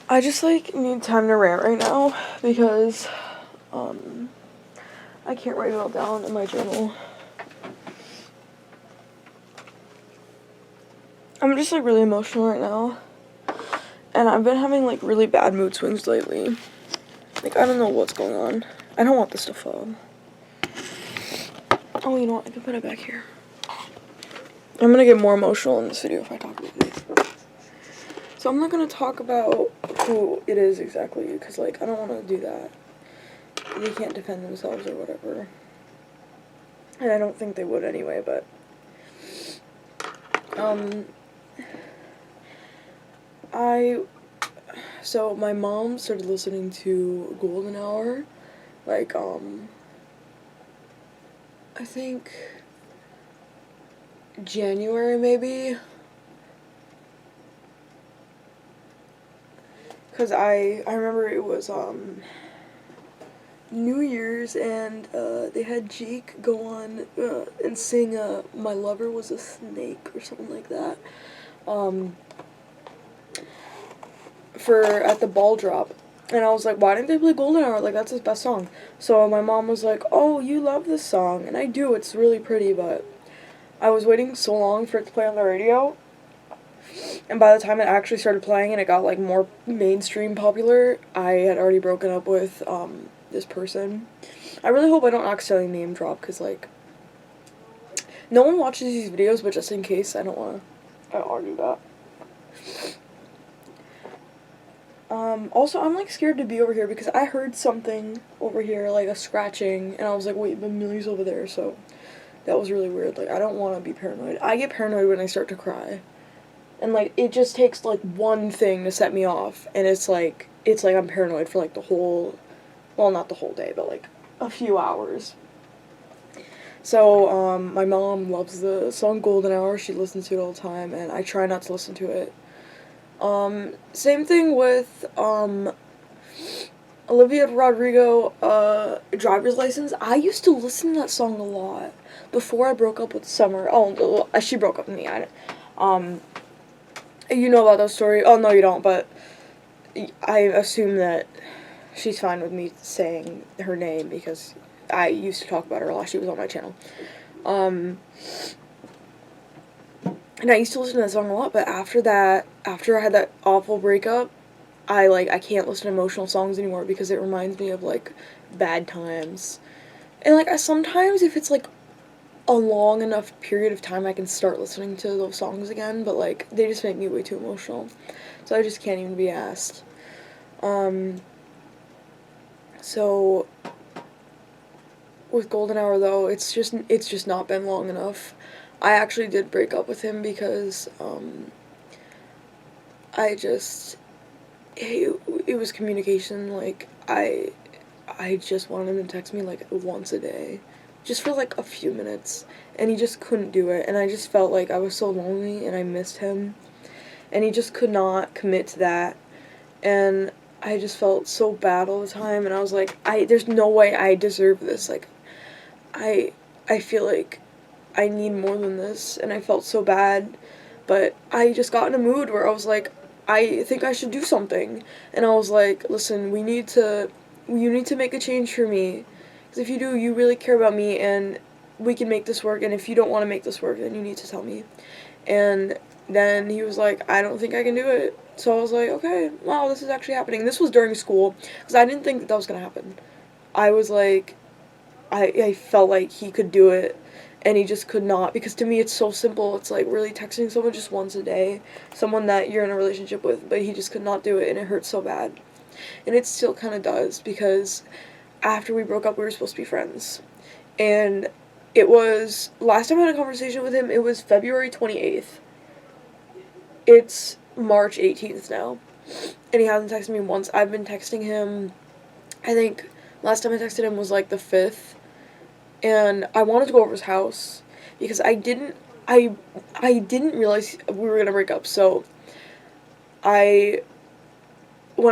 I just, like, need time to rant right now because, I can't write it all down in my journal. I'm just, like, really emotional right now. And I've been having, like, really bad mood swings lately. Like, I don't know what's going on. I don't want this to fall. Oh, you know what? I can put it back here. I'm gonna get more emotional in this video if I talk about these. So I'm not gonna talk about who it is exactly, because, like, I don't want to do that. They can't defend themselves or whatever. And I don't think they would anyway, but... So my mom started listening to Golden Hour, like, I think January, maybe? Because I remember it was, New Year's, and, they had Jake go on, and sing, My Lover Was a Snake, or something like that, at the ball drop. And I was like, why didn't they play Golden Hour? Like, that's his best song. So my mom was like, oh, you love this song. And I do, it's really pretty, but I was waiting so long for it to play on the radio. And by the time it actually started playing and it got, like, more mainstream popular, I had already broken up with, this person. I really hope I don't accidentally name drop, because, like, no one watches these videos, but just in case, I don't want to argue that. Also, I'm, like, scared to be over here because I heard something over here, like a scratching, and I was like, wait, but Millie's over there, so that was really weird. Like, I don't want to be paranoid. I get paranoid when I start to cry. And, like, it just takes, like, one thing to set me off, and it's like I'm paranoid for, like, the whole, well, not the whole day, but, like, a few hours. So, my mom loves the song Golden Hour. She listens to it all the time, and I try not to listen to it. Same thing with, Olivia Rodrigo, Driver's License. I used to listen to that song a lot before I broke up with Summer. Oh, she broke up with me. You know about that story. Oh, no, you don't, but I assume that she's fine with me saying her name because I used to talk about her a lot. She was on my channel. And I used to listen to that song a lot, but after I had that awful breakup, I can't listen to emotional songs anymore because it reminds me of, like, bad times. And, like, sometimes if it's, like, a long enough period of time, I can start listening to those songs again, but, like, they just make me way too emotional. So I just can't even be asked. So with Golden Hour, though, it's just not been long enough. I actually did break up with him because, it was communication. Like, I just wanted him to text me, like, once a day, just for, like, a few minutes, and he just couldn't do it, and I just felt like I was so lonely, and I missed him, and he just could not commit to that, and I just felt so bad all the time, and I was like, there's no way I deserve this, like, I feel like I need more than this, and I felt so bad, but I just got in a mood where I was like, I think I should do something, and I was like, listen, you need to make a change for me, because if you do, you really care about me, and we can make this work, and if you don't want to make this work, then you need to tell me. And then he was like, I don't think I can do it. So I was like, okay, wow, this is actually happening. This was during school, because I didn't think that was going to happen. I was like, I felt like he could do it, and he just could not, because to me it's so simple. It's like really texting someone just once a day, someone that you're in a relationship with, but he just could not do it, and it hurt so bad. And it still kind of does, because after we broke up, we were supposed to be friends. And it was, last time I had a conversation with him, it was February 28th. It's March 18th now, and he hasn't texted me once. I've been texting him, I think last time I texted him was like the 5th, and I wanted to go over his house because I didn't realize we were gonna break up. So when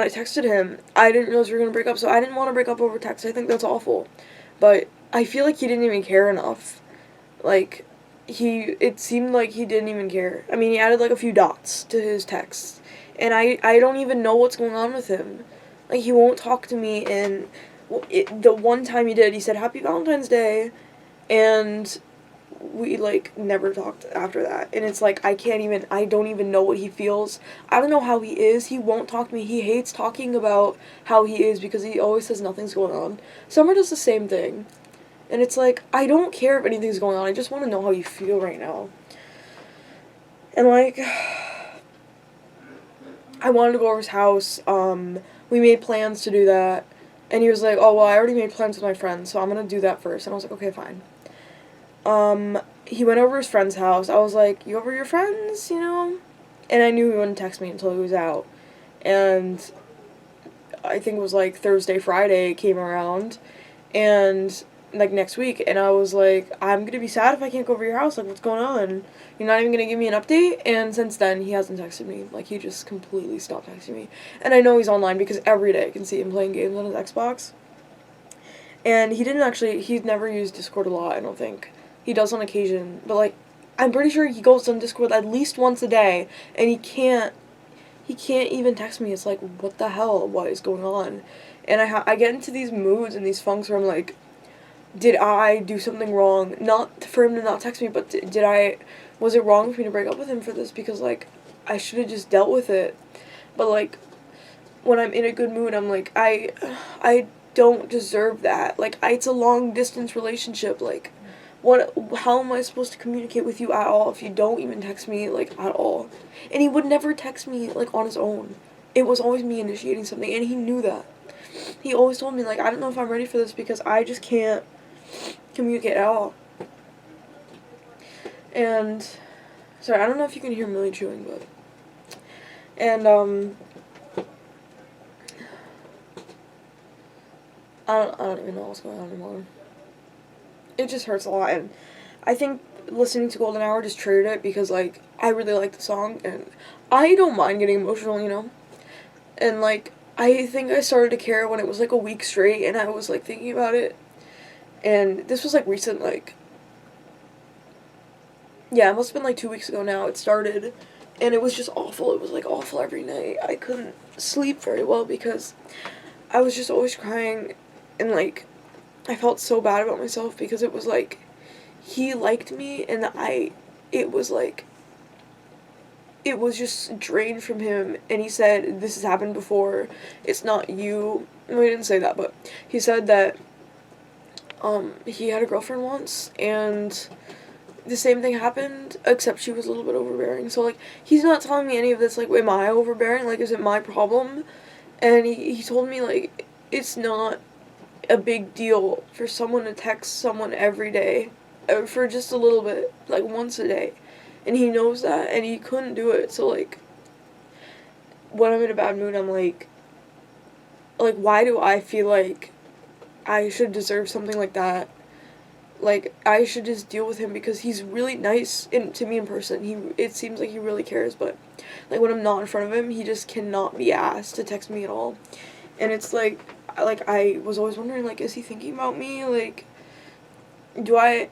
I texted him, I didn't realize we were gonna break up. So I didn't want to break up over text. I think that's awful, but I feel like he didn't even care enough. Like, it seemed like he didn't even care. I mean, he added like a few dots to his text, and I don't even know what's going on with him. Like, he won't talk to me, and the one time he did, he said Happy Valentine's Day, and we like never talked after that. And it's like I don't even know what he feels. I don't know how he is. He won't talk to me. He hates talking about how he is because he always says nothing's going on. Summer does the same thing. And it's like, I don't care if anything's going on. I just want to know how you feel right now. And like, I wanted to go over his house. We made plans to do that. And he was like, oh, well, I already made plans with my friends, so I'm going to do that first. And I was like, okay, fine. He went over his friend's house. I was like, you over your friends, you know? And I knew he wouldn't text me until he was out. And I think it was like Thursday, Friday came around. And like next week, and I was like, I'm gonna be sad if I can't go over your house. Like, what's going on? You're not even gonna give me an update? And since then, he hasn't texted me. Like, he just completely stopped texting me. And I know he's online because every day I can see him playing games on his Xbox. And he's never used Discord a lot, I don't think. He does on occasion, but like, I'm pretty sure he goes on Discord at least once a day, and he can't even text me. It's like, what the hell? What is going on? And I get into these moods and these funks where I'm like, did I do something wrong? Not for him to not text me, but was it wrong for me to break up with him for this? Because, like, I should have just dealt with it. But, like, when I'm in a good mood, I'm like, I don't deserve that. Like, it's a long distance relationship. Like, how am I supposed to communicate with you at all if you don't even text me, like, at all? And he would never text me, like, on his own. It was always me initiating something, and he knew that. He always told me, like, I don't know if I'm ready for this because I just can't communicate at all. And sorry, I don't know if you can hear Millie chewing, but and I don't even know what's going on anymore. It just hurts a lot, and I think listening to Golden Hour just triggered it because like I really like the song, and I don't mind getting emotional, you know. And like I think I started to care when it was like a week straight, and I was like thinking about it. And this was like recent, like, yeah, it must have been like 2 weeks ago now. It started, and it was just awful. It was like awful every night. I couldn't sleep very well because I was just always crying, and like, I felt so bad about myself because it was like, he liked me, and it was like, it was just drained from him, and he said, this has happened before, it's not you. Well, he didn't say that, but he said that he had a girlfriend once, and the same thing happened, except she was a little bit overbearing. So, like, he's not telling me any of this, like, am I overbearing? Like, is it my problem? And he told me, like, it's not a big deal for someone to text someone every day, for just a little bit, like, once a day. And he knows that, and he couldn't do it. So, like, when I'm in a bad mood, I'm like, why do I feel like I should deserve something like that? Like, I should just deal with him because he's really nice to me in person. It seems like he really cares, but, like, when I'm not in front of him, he just cannot be asked to text me at all. And it's like, I was always wondering, like, is he thinking about me? Like, do I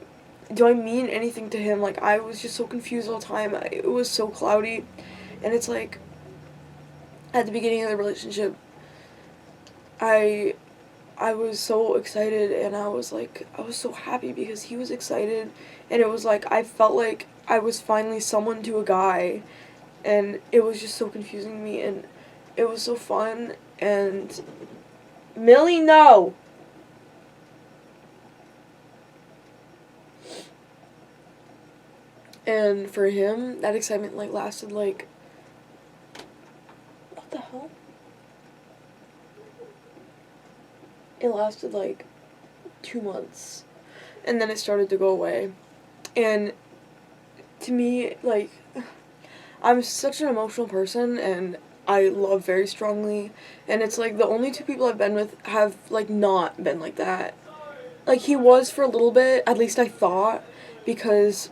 mean anything to him? Like, I was just so confused all the time. It was so cloudy. And it's like, at the beginning of the relationship, I was so excited, and I was so happy because he was excited, and it was like, I felt like I was finally someone to a guy, and it was just so confusing to me, and it was so fun, and Millie, no! And for him, that excitement, like, lasted, like, what the hell? It lasted, like, 2 months, and then it started to go away, and to me, like, I'm such an emotional person, and I love very strongly, and it's like the only two people I've been with have like not been like that. Like, he was for a little bit, at least I thought, because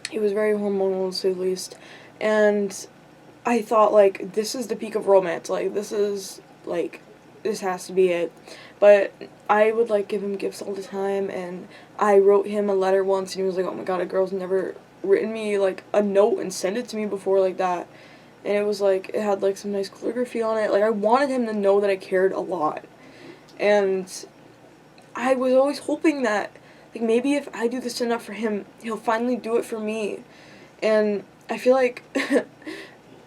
he was very hormonal to say the least, and I thought, like, this is the peak of romance, like, this is like this has to be it. But I would, like, give him gifts all the time, and I wrote him a letter once, and he was like, oh my god, a girl's never written me, like, a note and sent it to me before like that. And it was, like, it had, like, some nice calligraphy on it. Like, I wanted him to know that I cared a lot. And I was always hoping that, like, maybe if I do this enough for him, he'll finally do it for me. And I feel like the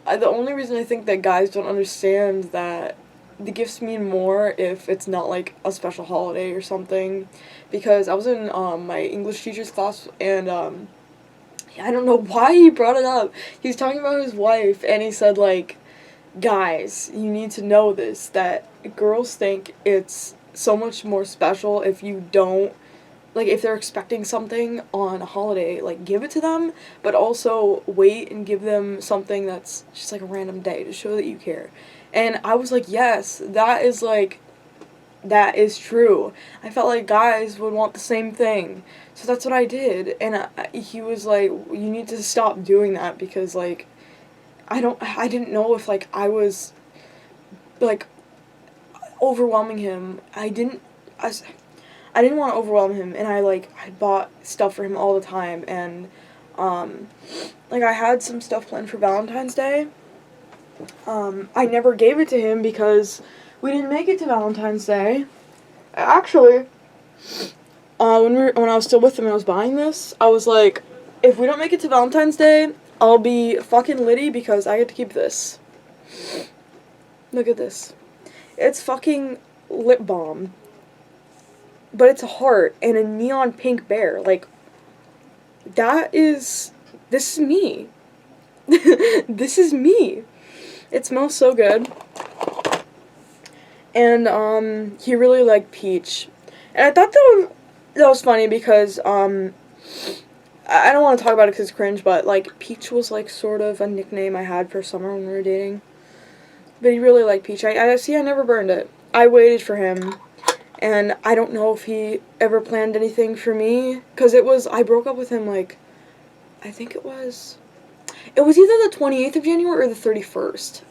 only reason I think that guys don't understand that the gifts mean more if it's not, like, a special holiday or something. Because I was in my English teacher's class, and I don't know why he brought it up. He was talking about his wife, and he said, like, guys, you need to know this, that girls think it's so much more special if you don't, like, if they're expecting something on a holiday, like, give it to them, but also wait and give them something that's just, like, a random day to show that you care. And I was like, yes, that is, like, that is true. I felt like guys would want the same thing. So that's what I did. And he was like, you need to stop doing that because, like, I didn't know if, like, I was, like, overwhelming him. I didn't want to overwhelm him, and I bought stuff for him all the time, and, like, I had some stuff planned for Valentine's Day. I never gave it to him because we didn't make it to Valentine's Day. Actually, when I was still with him and I was buying this, I was like, if we don't make it to Valentine's Day, I'll be fucking litty because I get to keep this. Look at this. It's fucking lip balm. But it's a heart and a neon pink bear. Like, this is me. This is me. It smells so good. And, he really liked peach. And I thought that was funny because, I don't want to talk about it because it's cringe, but, like, peach was, like, sort of a nickname I had for summer when we were dating. But he really liked peach. I never burned it. I waited for him. And I don't know if he ever planned anything for me, because I broke up with him, like, I think it was either the 28th of January or the 31st.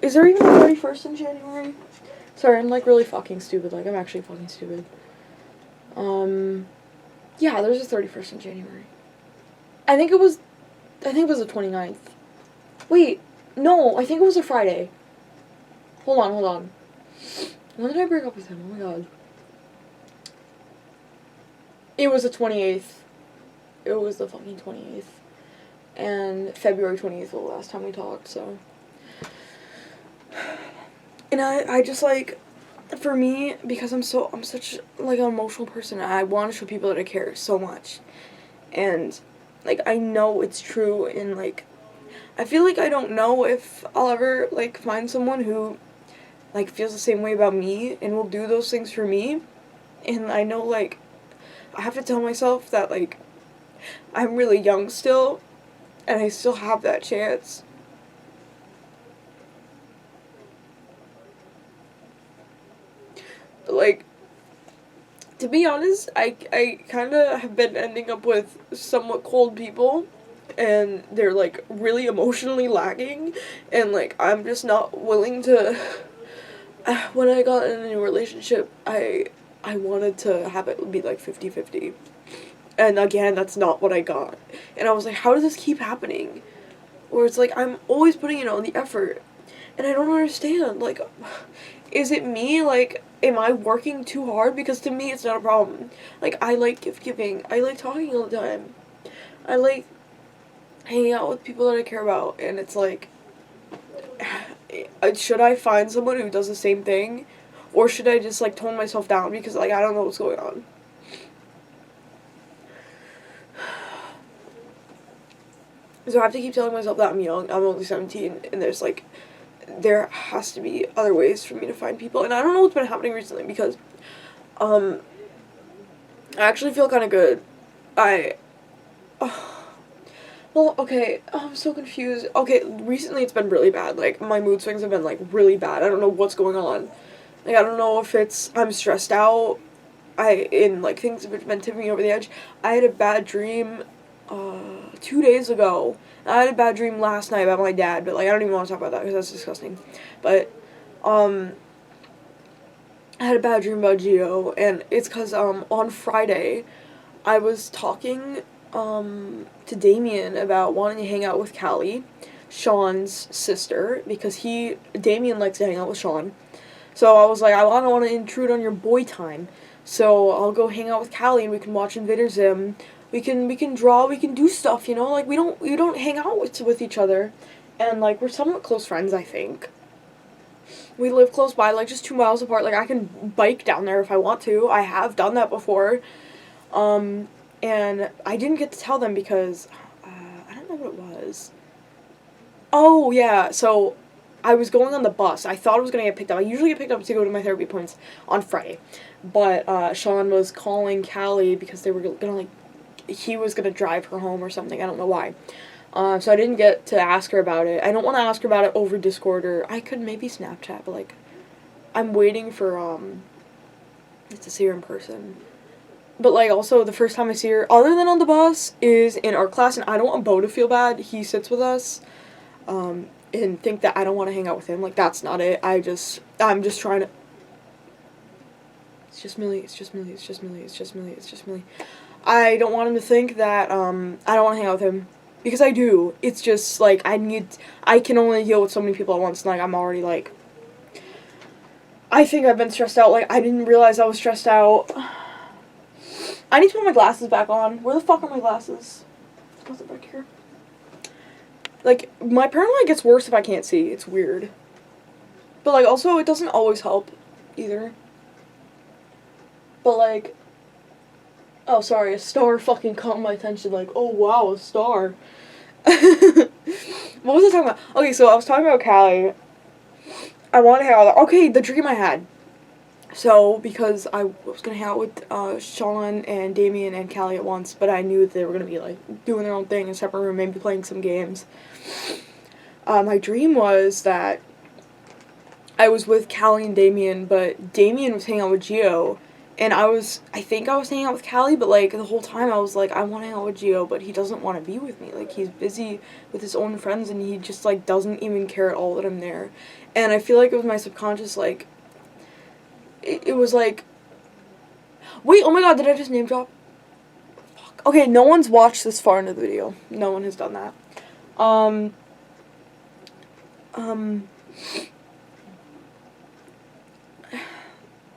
Is there even a 31st in January? Sorry, I'm, like, really fucking stupid, like, I'm actually fucking stupid. Yeah, there's a 31st in January. I think it was the 29th. Wait, no, I think it was a Friday. Hold on. When did I break up with him? Oh my god. It was the 28th. It was the fucking 28th. And February 28th was the last time we talked, so. And I just, like, for me, because I'm such, like, an emotional person, I want to show people that I care so much. And, like, I know it's true, and, like, I feel like I don't know if I'll ever, like, find someone who, like, feels the same way about me and will do those things for me. And I know, like, I have to tell myself that, like, I'm really young still, and I still have that chance. But, like, to be honest, I kind of have been ending up with somewhat cold people, and they're, like, really emotionally lacking, and, like, I'm just not willing to, when I got in a new relationship, I wanted to have it be, like, 50-50. And again, that's not what I got. And I was like, how does this keep happening? Where it's like, I'm always putting in all the effort. And I don't understand. Like, is it me? Like, am I working too hard? Because to me, it's not a problem. Like, I like gift giving. I like talking all the time. I like hanging out with people that I care about. And it's like, should I find someone who does the same thing? Or should I just, like, tone myself down because, like, I don't know what's going on? So I have to keep telling myself that I'm young, I'm only 17, and there has to be other ways for me to find people. And I don't know what's been happening recently because, I actually feel kind of good. Well, okay, I'm so confused. Okay, recently it's been really bad. Like, my mood swings have been, like, really bad. I don't know what's going on. Like, I don't know if I'm stressed out. Things have been tipping me over the edge. I had a bad dream 2 days ago. I had a bad dream last night about my dad, but, like, I don't even want to talk about that because that's disgusting. But, I had a bad dream about Geo, and it's because on Friday, I was talking to Damien about wanting to hang out with Callie, Sean's sister, because Damien likes to hang out with Sean. So I was like, I don't want to intrude on your boy time. So I'll go hang out with Callie and we can watch Invader Zim. We can draw, we can do stuff, you know? Like we don't hang out with each other. And like we're somewhat close friends, I think. We live close by, like just 2 miles apart. Like I can bike down there if I want to. I have done that before. Um and I didn't get to tell them because I don't know what it was. Oh yeah, so I was going on the bus. I thought I was gonna get picked up. I usually get picked up to go to my therapy appointments on Friday, but Sean was calling Callie because they were gonna like he was gonna drive her home or something. I don't know why. So I didn't get to ask her about it. I don't want to ask her about it over Discord, or I could maybe Snapchat, but like I'm waiting for to see her in person. But like also the first time I see her, other than on the bus, is in art class, and I don't want Bo to feel bad. He sits with us, and think that I don't want to hang out with him. Like that's not it. I'm just trying to. It's just Millie. It's just Millie. It's just Millie. It's just Millie. It's just Millie. I don't want him to think that I don't want to hang out with him, because I do. It's just like I can only deal with so many people at once. And, like I'm already like. I think I've been stressed out. Like I didn't realize I was stressed out. I need to put my glasses back on. Where the fuck are my glasses? Was it back here? Like, my paranoia gets worse if I can't see. It's weird. But, like, also, it doesn't always help, either. But, like... Oh, sorry, a star fucking caught my attention. Like, oh, wow, a star. What was I talking about? Okay, so I was talking about Callie. I want to hang out. Okay, the dream I had. So, because I was going to hang out with Sean and Damien and Callie at once, but I knew that they were going to be, like, doing their own thing in a separate room, maybe playing some games. My dream was that I was with Callie and Damien, but Damien was hanging out with Gio, and I think I was hanging out with Callie, but, like, the whole time I was like, I want to hang out with Gio, but he doesn't want to be with me. Like, he's busy with his own friends, and he just, like, doesn't even care at all that I'm there. And I feel like it was my subconscious, like, it was like, wait, oh my god, did I just name drop? Fuck. Okay, no one's watched this far into the video. No one has done that.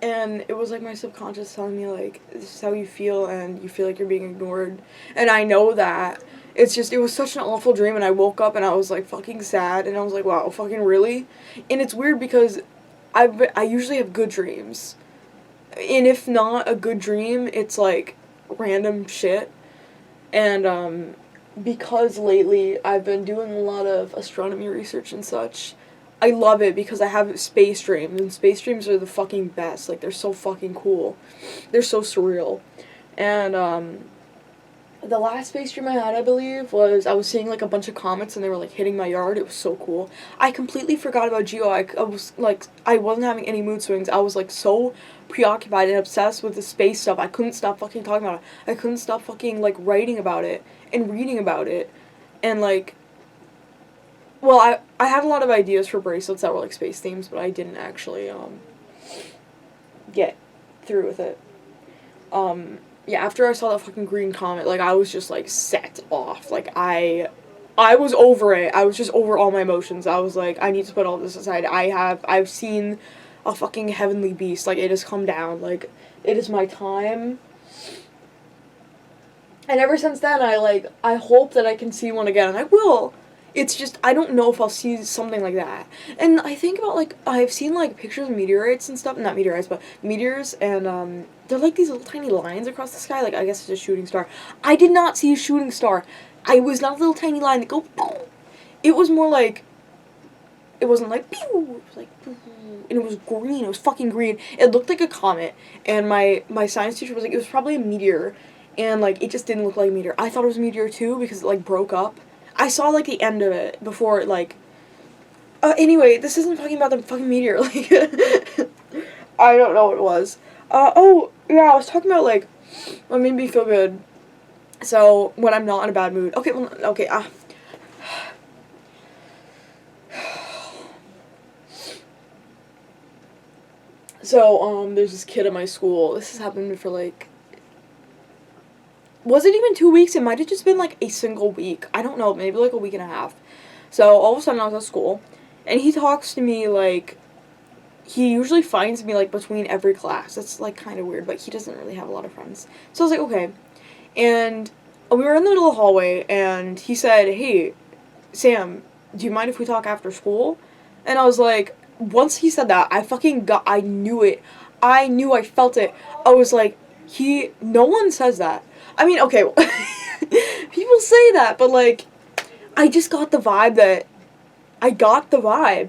And it was like my subconscious telling me like, this is how you feel and you feel like you're being ignored. And I know that. It's just, it was such an awful dream, and I woke up and I was like fucking sad, and I was like, wow, fucking really? And it's weird because I usually have good dreams. And if not a good dream, it's like random shit. And because lately I've been doing a lot of astronomy research and such, I love it because I have space dreams, and space dreams are the fucking best. Like, they're so fucking cool. They're so surreal. And the last space dream I had, I believe, was I was seeing like a bunch of comets and they were like hitting my yard. It was so cool. I completely forgot about Geo. I was like, I wasn't having any mood swings. I was like so preoccupied and obsessed with the space stuff. I couldn't stop fucking talking about it. I couldn't stop fucking like writing about it and reading about it. And like, well, I had a lot of ideas for bracelets that were like space themes, but I didn't actually get through with it. Yeah, after I saw that fucking green comet, like, I was just, like, set off. Like, I was over it. I was just over all my emotions. I was like, I need to put all this aside. I've seen a fucking heavenly beast. Like, it has come down. Like, it is my time. And ever since then, I hope that I can see one again. And I will. It's just, I don't know if I'll see something like that. And I think about, like, I've seen, like, pictures of meteorites and stuff. Not meteorites, but meteors. And, they're like these little tiny lines across the sky. Like, I guess it's a shooting star. I did not see a shooting star. I was not a little tiny line that go, boom. It was more like, it wasn't like, pew. It was like, boom. And it was green. It was fucking green. It looked like a comet. And my science teacher was like, it was probably a meteor. And, like, it just didn't look like a meteor. I thought it was a meteor, too, because it, like, broke up. I saw, like, the end of it before it, like... anyway, this isn't talking about the fucking meteor, like... I don't know what it was. Oh, yeah, I was talking about, like, what made me feel good. So, when I'm not in a bad mood... Okay, well, okay, So, there's this kid at my school. This has happened for, like, was it even 2 weeks? It might have just been, like, a single week. I don't know, maybe, like, a week and a half. So, all of a sudden, I was at school, and he talks to me, like, he usually finds me, like, between every class. That's, like, kind of weird, but he doesn't really have a lot of friends. So, I was like, okay. And we were in the middle of the hallway, and he said, hey, Sam, do you mind if we talk after school? And I was like, once he said that, I knew it. I felt it. I was like, no one says that. I mean, okay, people say that, but, like, I just got the vibe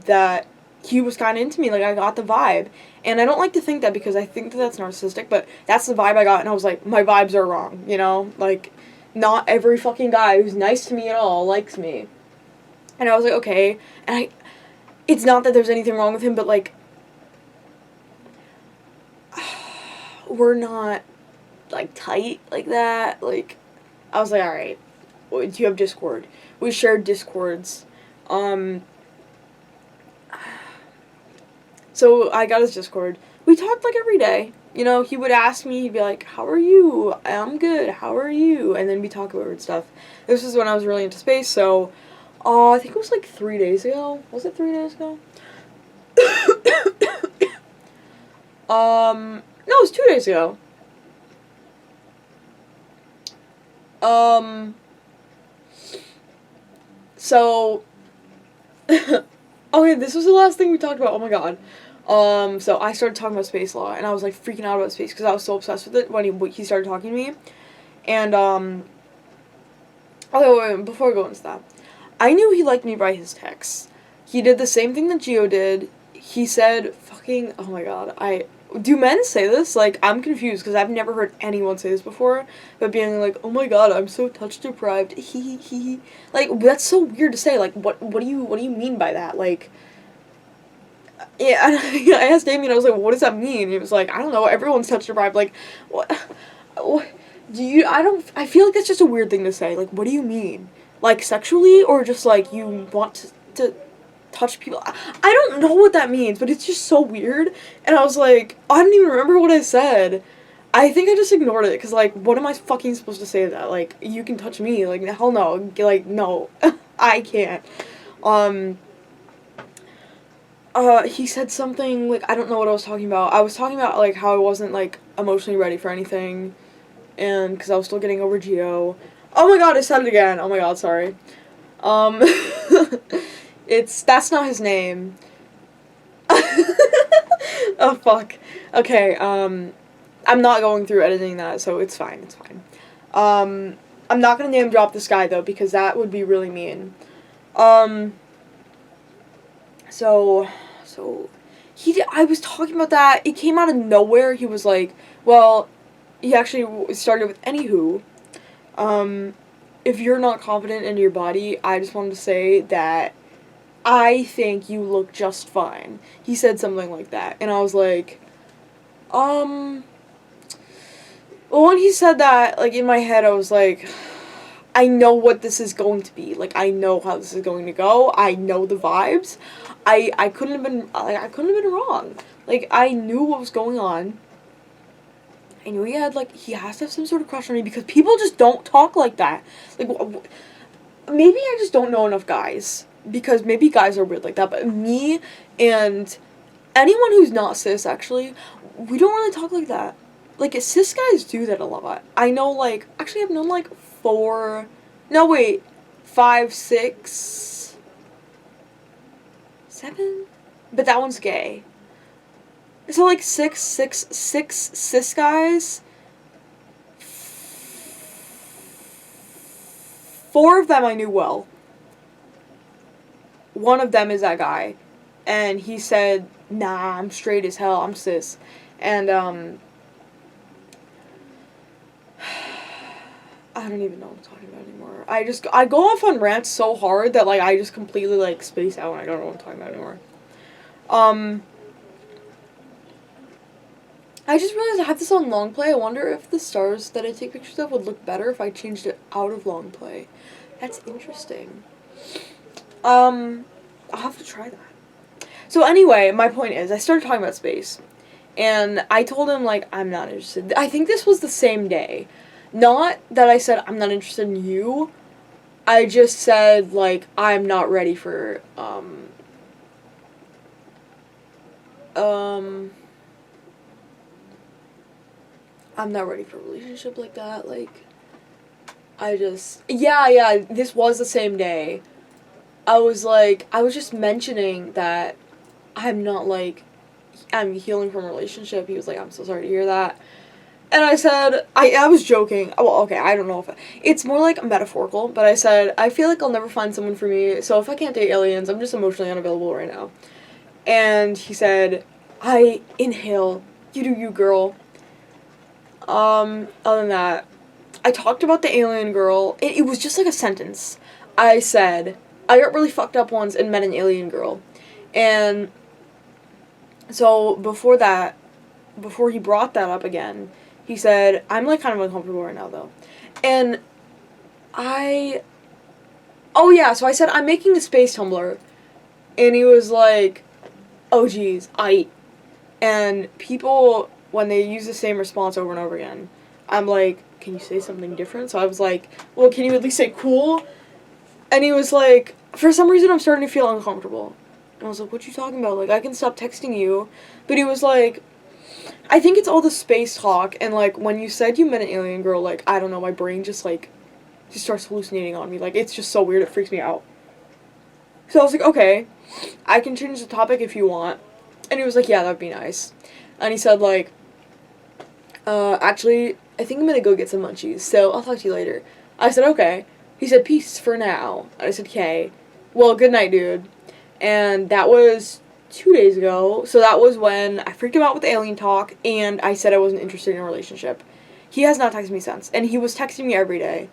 that he was kind of into me. Like, I got the vibe. And I don't like to think that because I think that that's narcissistic, but that's the vibe I got, and I was like, my vibes are wrong, you know? Like, not every fucking guy who's nice to me at all likes me. And I was like, okay. And it's not that there's anything wrong with him, but, like, we're not, like, tight like that. Like, I was like, alright, do you have Discord? We shared Discords. So I got his Discord. We talked, like, every day. You know, he would ask me, he'd be like, how are you? I'm good, how are you? And then we talk about weird stuff. This is when I was really into space, so, I think it was, like, 3 days ago. Was it 3 days ago? No, it was 2 days ago. So, okay, this was the last thing we talked about, oh my god. So I started talking about space law, and I was, like, freaking out about space, because I was so obsessed with it when he started talking to me, and, okay, wait, before I go into that, I knew he liked me by his texts. He did the same thing that Gio did. He said, fucking, oh my god, do men say this? Like, I'm confused, because I've never heard anyone say this before, but being like, oh my god, I'm so touch deprived, hee hee hee. Like, that's so weird to say, like, what do you mean by that? Like, yeah, I asked Damien, I was like, what does that mean? He was like, I don't know, everyone's touch deprived, like, what I feel like that's just a weird thing to say, like, what do you mean? Like, sexually, or just, like, you want to touch people? I don't know what that means, but it's just so weird, and I was like, I don't even remember what I said. I think I just ignored it, because, like, what am I fucking supposed to say to that? Like, you can touch me, like, hell no, like, no, I can't. He said something, like, I don't know what I was talking about. I was talking about, like, how I wasn't, like, emotionally ready for anything, and, because I was still getting over Gio. Oh my god, I said it again. Oh my god, sorry. Um, that's not his name. Oh, fuck. Okay, I'm not going through editing that, so it's fine, it's fine. I'm not gonna name drop this guy, though, because that would be really mean. So, I was talking about that, it came out of nowhere, he was like, well, he actually started with, anywho, if you're not confident in your body, I just wanted to say that I think you look just fine. He said something like that, and I was like, well, when he said that, like, in my head, I was like, I know what this is going to be. Like, I know how this is going to go. I know the vibes. I couldn't have been, like, I couldn't have been wrong. Like, I knew what was going on. I knew he has to have some sort of crush on me, because people just don't talk like that. Like, maybe I just don't know enough guys, because maybe guys are weird like that, but me and anyone who's not cis, actually, we don't really talk like that. Like, cis guys do that a lot. I know, like, actually I've known, like, 5, 6, 7? But that one's gay. So, like, six cis guys. 4 of them I knew well. One of them is that guy. And he said, nah, I'm straight as hell, I'm cis. And, I don't even know what I'm talking about anymore. I go off on rants so hard that, like, I just completely, like, space out and I don't know what I'm talking about anymore. I just realized I have this on long play. I wonder if the stars that I take pictures of would look better if I changed it out of long play. That's interesting. I'll have to try that. So anyway, my point is, I started talking about space. And I told him, like, I'm not interested. I think this was the same day. Not that I said, I'm not interested in you. I just said, like, I'm not ready for, I'm not ready for a relationship like that. Like, yeah, this was the same day. I was just mentioning that I'm not, like, I'm healing from a relationship. He was like, I'm so sorry to hear that. And I said, I was joking. Well, okay, I don't know if it's more like metaphorical, but I said, I feel like I'll never find someone for me, so if I can't date aliens, I'm just emotionally unavailable right now. And he said, I inhale. You do you, girl. Other than that, I talked about the alien girl. It was just like a sentence. I said, I got really fucked up once and met an alien girl. And so before he brought that up again, he said, I'm, like, kind of uncomfortable right now, though. And oh yeah, so I said, I'm making a space tumbler. And he was like, oh geez, and people, when they use the same response over and over again, I'm like, can you say something different? So I was like, well, can you at least say cool? And he was like, for some reason I'm starting to feel uncomfortable. And I was like, what you talking about? Like, I can stop texting you. But he was like, I think it's all the space talk, and, like, when you said you met an alien girl, like, I don't know, my brain just starts hallucinating on me. Like, it's just so weird, it freaks me out. So I was like, okay, I can change the topic if you want. And he was like, yeah, that'd be nice. And he said, like, actually, I think I'm gonna go get some munchies, so I'll talk to you later. I said, okay. He said, peace for now. And I said, okay. Well, good night, dude. And that was 2 days ago, so that was when I freaked him out with the alien talk, and I said I wasn't interested in a relationship. He has not texted me since, and he was texting me every day.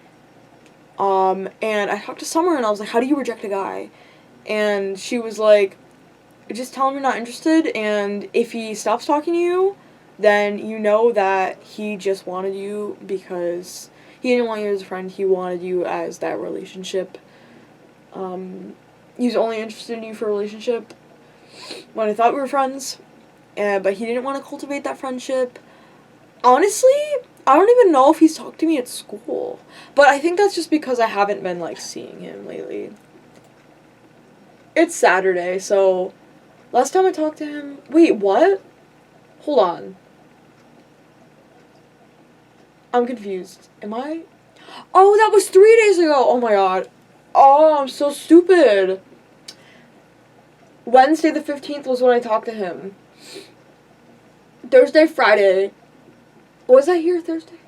And I talked to Summer, and I was like, how do you reject a guy? And she was like, just tell him you're not interested, and if he stops talking to you, then you know that he just wanted you because he didn't want you as a friend, he wanted you as that relationship. He was only interested in you for a relationship when I thought we were friends, but he didn't want to cultivate that friendship. Honestly, I don't even know if he's talked to me at school, but I think that's just because I haven't been, like, seeing him lately. It's Saturday, so last time I talked to him... Wait, what? Hold on. I'm confused. Am I? Oh, that was 3 days ago! Oh my god. Oh, I'm so stupid. Wednesday the 15th was when I talked to him. Thursday, Friday. Was I here Thursday?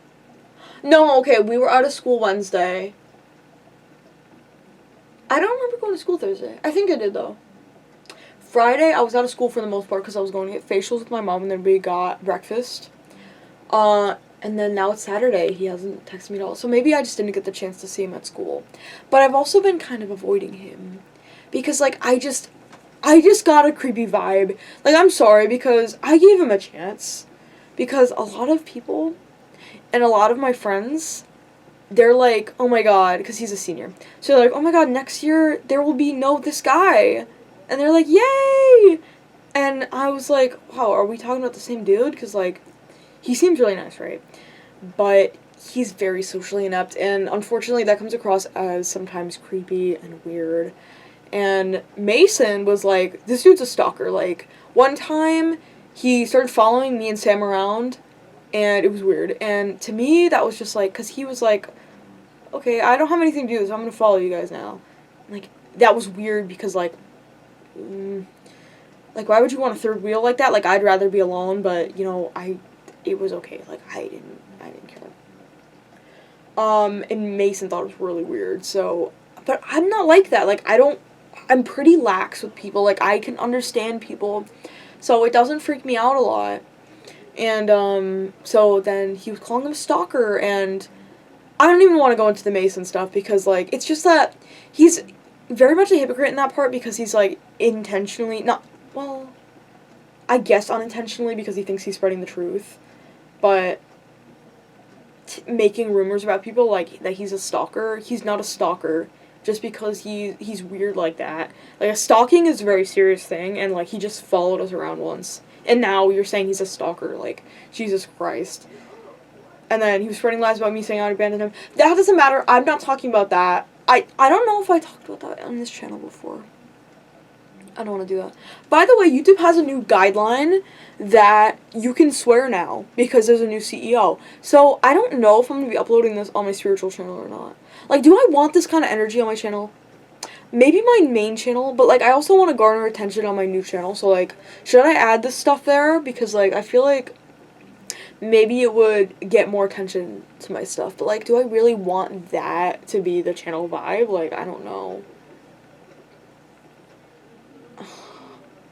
No, okay, we were out of school Wednesday. I don't remember going to school Thursday. I think I did, though. Friday, I was out of school for the most part because I was going to get facials with my mom, and then we got breakfast. And then now it's Saturday. He hasn't texted me at all. So maybe I just didn't get the chance to see him at school. But I've also been kind of avoiding him. Because, like, I just got a creepy vibe. Like, I'm sorry, because I gave him a chance. Because a lot of people and a lot of my friends, they're like, oh my god, because he's a senior. So they're like, oh my god, next year there will be this guy. And they're like, yay! And I was like, wow, are we talking about the same dude? Because, like, he seems really nice, right? But he's very socially inept, and unfortunately that comes across as sometimes creepy and weird. And Mason was like, this dude's a stalker. Like, one time he started following me and Sam around, and it was weird. And to me, that was just like, because he was like, okay, I don't have anything to do, so I'm going to follow you guys now. Like, that was weird because, like, like, why would you want a third wheel like that? Like, I'd rather be alone, but, you know, it was okay. Like, I didn't care. And Mason thought it was really weird, so, but I'm not like that. Like, I'm pretty lax with people. Like, I can understand people, so it doesn't freak me out a lot. And, so then he was calling him a stalker, and I don't even want to go into the Mason stuff, because, like, it's just that he's very much a hypocrite in that part, because he's, like, intentionally, not, well, I guess unintentionally, because he thinks he's spreading the truth, but making rumors about people, like, that he's a stalker. He's not a stalker. just because he's weird like that. Like, a stalking is a very serious thing, and, like, he just followed us around once. And now you're saying he's a stalker. Like, Jesus Christ. And then he was spreading lies about me saying I abandoned him. That doesn't matter. I'm not talking about that. I don't know if I talked about that on this channel before. I don't want to do that. By the way, YouTube has a new guideline that you can swear now because there's a new CEO. So I don't know if I'm going to be uploading this on my spiritual channel or not. Like, do I want this kind of energy on my channel? Maybe my main channel, but, like, I also want to garner attention on my new channel. So, like, should I add this stuff there? Because, like, I feel like maybe it would get more attention to my stuff. But, like, do I really want that to be the channel vibe? Like, I don't know.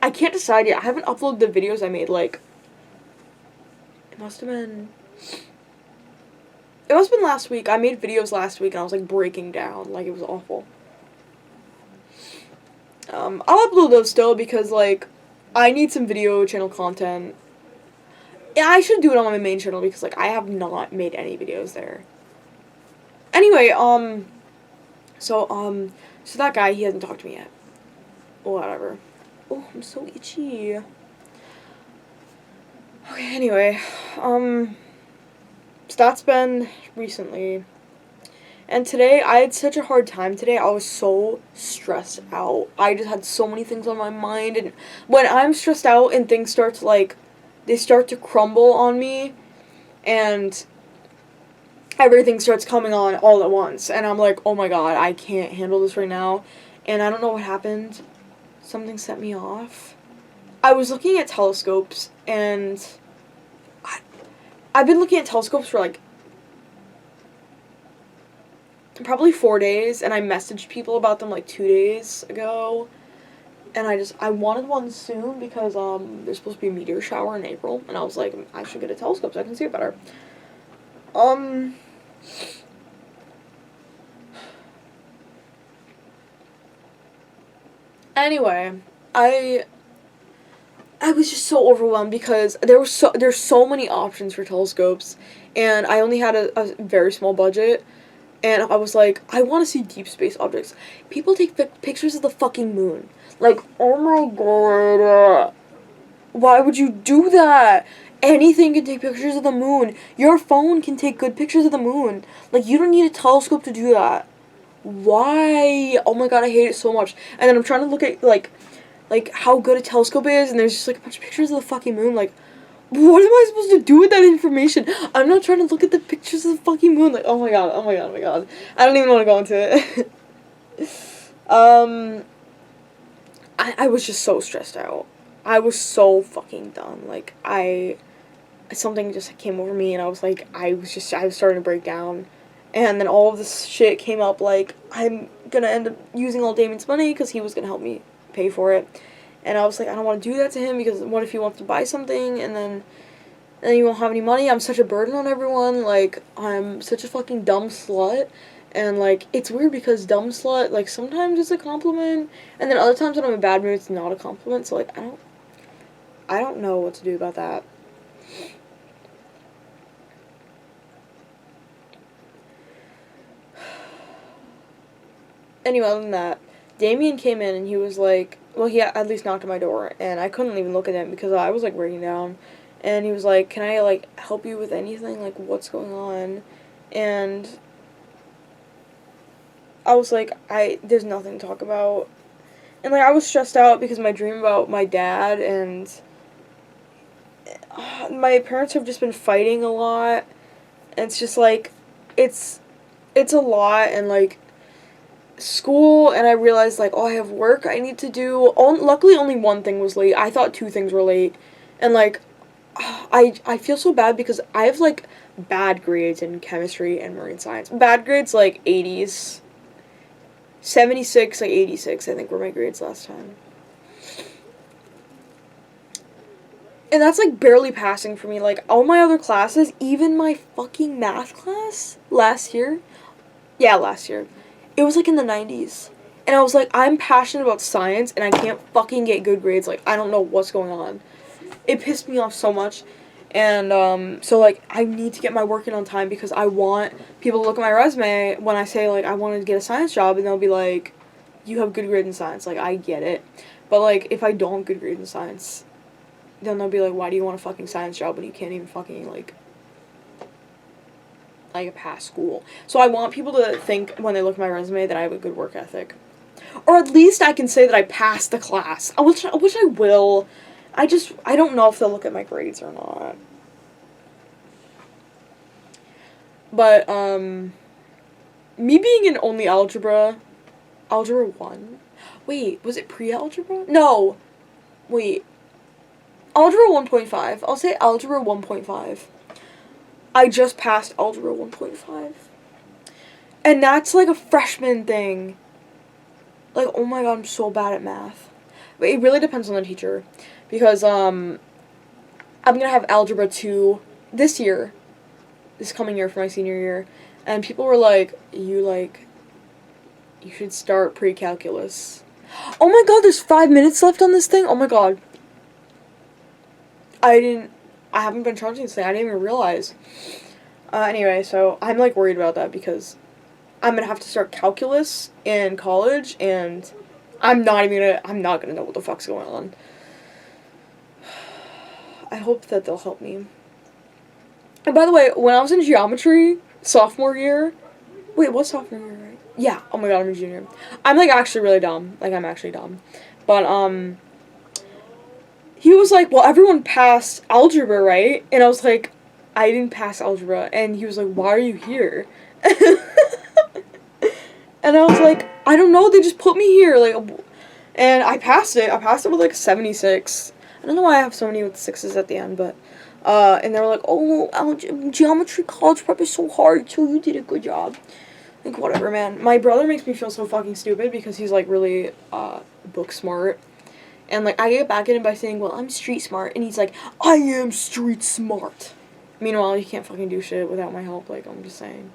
I can't decide yet. I haven't uploaded the videos I made, like, it must have been last week. I made videos last week and I was, like, breaking down. Like, it was awful. I'll upload those still because, like, I need some video channel content. Yeah, I should do it on my main channel because, like, I have not made any videos there. Anyway, so that guy, he hasn't talked to me yet. Whatever. Oh, I'm so itchy. Okay, anyway, so that's been recently. And today, I had such a hard time today. I was so stressed out. I just had so many things on my mind. And when I'm stressed out and things start to, like, they start to crumble on me. And everything starts coming on all at once. And I'm like, oh my god, I can't handle this right now. And I don't know what happened. Something set me off. I was looking at telescopes. And I've been looking at telescopes for, like, probably 4 days, and I messaged people about them like 2 days ago, and I wanted one soon because there's supposed to be a meteor shower in April, and I was like, I should get a telescope so I can see it better. Anyway, I was just so overwhelmed because there's so many options for telescopes, and I only had a very small budget. And I was like, I want to see deep space objects. People take pictures of the fucking moon. Like, oh my god. Why would you do that? Anything can take pictures of the moon. Your phone can take good pictures of the moon. Like, you don't need a telescope to do that. Why? Oh my god, I hate it so much. And then I'm trying to look at, like how good a telescope is, and there's just, like, a bunch of pictures of the fucking moon. Like, what am I supposed to do with that information? I'm not trying to look at the pictures of the fucking moon. Like, oh my god, oh my god, oh my god. I don't even want to go into it. I was just so stressed out. I was so fucking done. Like, something just came over me, and I was like, I was starting to break down. And then all of this shit came up, like, I'm gonna end up using all Damon's money, because he was gonna help me pay for it. And I was like, I don't want to do that to him, because what if he wants to buy something, and then you won't have any money? I'm such a burden on everyone. Like, I'm such a fucking dumb slut. And, like, it's weird because dumb slut, like, sometimes it's a compliment, and then other times when I'm in a bad mood, it's not a compliment. So, like, I don't know what to do about that. Anyway, other than that, Damien came in, and he was like, well, he at least knocked on my door, and I couldn't even look at him because I was, like, breaking down. And he was like, can I, like, help you with anything? Like, what's going on? And I was like, there's nothing to talk about. And, like, I was stressed out because my dream about my dad, and my parents have just been fighting a lot. And it's just, like, it's a lot, and, like, school, and I realized, like, oh, I have work I need to do. Luckily, only one thing was late. I thought 2 things were late. And, like, I feel so bad because I have, like, bad grades in chemistry and marine science. Bad grades, like, 80s. 76, like, 86, I think, were my grades last time. And that's, like, barely passing for me. Like, all my other classes, even my fucking math class last year. Yeah, last year. It was, like, in the 90s. And I was like, I'm passionate about science, and I can't fucking get good grades. Like, I don't know what's going on. It pissed me off so much. And, so, like, I need to get my work in on time because I want people to look at my resume when I say, like, I wanted to get a science job, and they'll be like, you have good grades in science. Like, I get it. But, like, if I don't have good grades in science, then they'll be like, why do you want a fucking science job when you can't even fucking, like, pass school? So I want people to think when they look at my resume that I have a good work ethic. Or at least I can say that I passed the class. Which I will. I don't know if they'll look at my grades or not. But, me being in only algebra 1? Wait, was it pre-algebra? No. Wait. Algebra 1.5. I'll say algebra 1.5. I just passed algebra 1.5. And that's like a freshman thing. Like, oh my god, I'm so bad at math. But it really depends on the teacher. Because, I'm gonna have algebra 2 this year. This coming year for my senior year. And people were like, you should start pre-calculus. Oh my god, there's 5 minutes left on this thing? Oh my god. I haven't been charging today. I didn't even realize. Anyway, so I'm, like, worried about that because I'm gonna have to start calculus in college, and I'm not gonna know what the fuck's going on. I hope that they'll help me. And by the way, when I was in geometry, sophomore year, wait, what's sophomore year, right? Yeah, oh my god, I'm a junior. I'm, like, actually really dumb. Like, I'm actually dumb. But, he was like, well, everyone passed algebra, right? And I was like, I didn't pass algebra. And he was like, why are you here? And I was like, I don't know, they just put me here. Like, and I passed it. I passed it with, like, 76. I don't know why I have so many with 6s at the end, but, and they were like, oh, geometry college prep is so hard, so you did a good job. Like, whatever, man. My brother makes me feel so fucking stupid because he's, like, really, book smart. And, like, I get back at him by saying, well, I'm street smart. And he's like, I am street smart. Meanwhile, he can't fucking do shit without my help. Like, I'm just saying.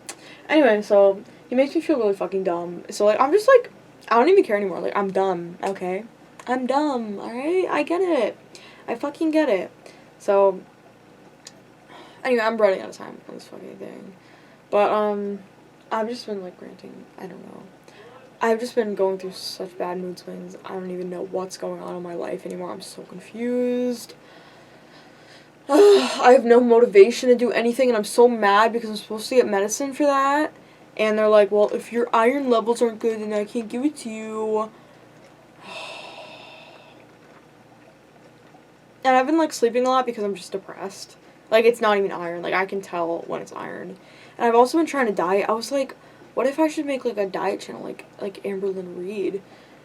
Anyway, so he makes me feel really fucking dumb. So, like, I'm just, like, I don't even care anymore. Like, I'm dumb, okay? I'm dumb, alright? I get it. I fucking get it. So, anyway, I'm running out of time on this fucking thing. But, I've just been, like, ranting. I don't know. I've just been going through such bad mood swings. I don't even know what's going on in my life anymore. I'm so confused. I have no motivation to do anything, and I'm so mad because I'm supposed to get medicine for that. And they're like, well, if your iron levels aren't good, then I can't give it to you. And I've been, like, sleeping a lot because I'm just depressed. Like, it's not even iron. Like, I can tell when it's iron. And I've also been trying to diet. I was like, what if I should make, like, a diet channel, like Amberlyn Reed?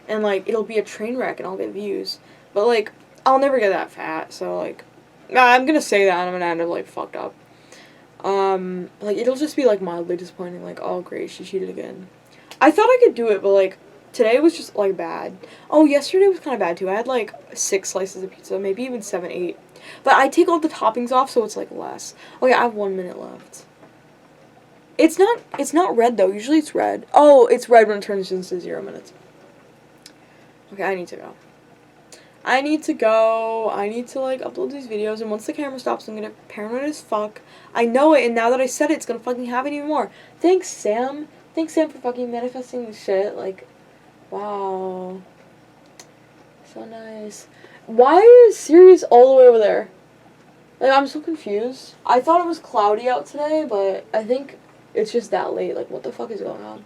And, like, it'll be a train wreck and I'll get views. But, like, I'll never get that fat, so, like, I'm gonna say that and I'm gonna end up, like, fucked up. Like, it'll just be, like, mildly disappointing, like, oh, great, she cheated again. I thought I could do it, but, like, today was just, like, bad. Oh, yesterday was kind of bad, too. I had, like, 6 slices of pizza, maybe even 7, 8. But I take all the toppings off, so it's, like, less. Okay, I have 1 minute left. It's not red, though. Usually it's red. Oh, it's red when it turns into 0 minutes. Okay, I need to go. I need to, like, upload these videos, and once the camera stops, I'm gonna paranoid as fuck. I know it, and now that I said it, it's gonna fucking happen even more. Thanks, Sam. Thanks, Sam, for fucking manifesting this shit. Like, wow. So nice. Why is Sirius all the way over there? Like, I'm so confused. I thought it was cloudy out today, but I think it's just that late. Like, what the fuck is going on?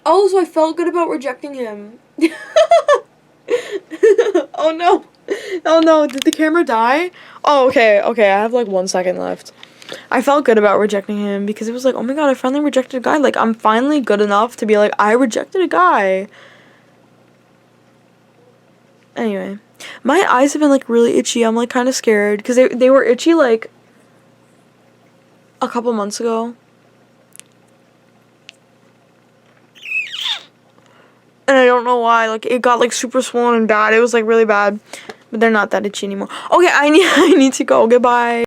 Oh, so I felt good about rejecting him. Oh no. Oh no, did the camera die? Oh, okay, I have like 1 second left. I felt good about rejecting him because it was like, oh my god, I finally rejected a guy. Like, I'm finally good enough to be like, I rejected a guy. Anyway, my eyes have been like really itchy. I'm like kind of scared because they were itchy like a couple months ago. And I don't know why. Like, it got like super swollen and bad. It was like really bad. But they're not that itchy anymore. Okay, I need to go. Goodbye.